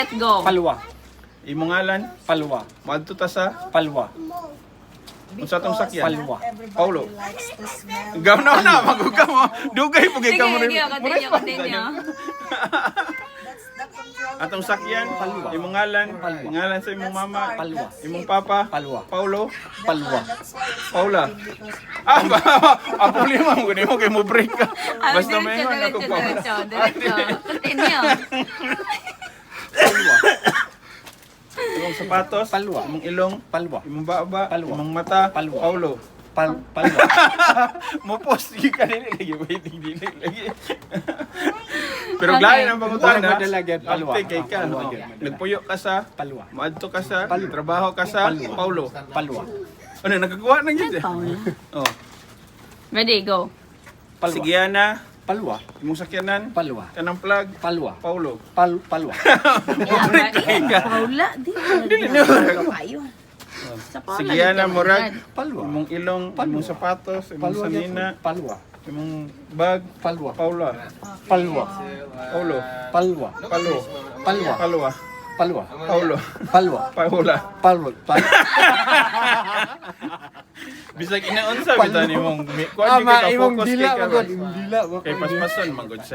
Let's go. Palwa. Imong ngalan? Palwa. Madto ta sa Palwa. unsa tong sakyan? Palwa. Paulo. Gawnaw na magugka mo. Dugay pugay ka mo rin. Continue. Atong sakyan? Palwa. Imong ngalan? Palwa. Ngalan sa imong mama? Palwa. Imong papa? Palwa. Paulo? Palwa. Paula. Problema mo gani mo kay mo break ka. Basta may ingon ako Paula. Diretso. Continue. Palwa. Imong sapatos? Palwa. Imong ilong? Palwa. Imong baba? Palwa. Imong mata? Palwa. Paulo. Palwa. Mo post gi kanina lagi waiting dili lagi. Pero lain ang pangutan na. Madalagyan, palwa. Kay ka. Palwa. Nagpuyo ka sa Palwa. Maadto ka sa Palwa. trabaho ka sa Palwa. Paulo. Palwa. Ano nagagawa na gyud. Oh. Ready, go. Palwa. Sige na. Palwa. Imong sakyanan. Palwa. Kanang plug. Palwa. Paulo. Palwa. Paula, di na. Kayo. Sa Paula, Sige di na ka murag. magad. Palwa. Imong ilong, imong sapatos, imong Palwa. sanina, Palwa. imong bag. Palwa. Paula. Palwa. Paulo. Palwa. Palo. Palwa. Palwa. Palwa. Paulo. Palwa. Paula. Palwa. Bisag inaunsa bitan imong kuan Ama ka imong focus dila kay magod, ka. imong dila. Kay paspason magod siya.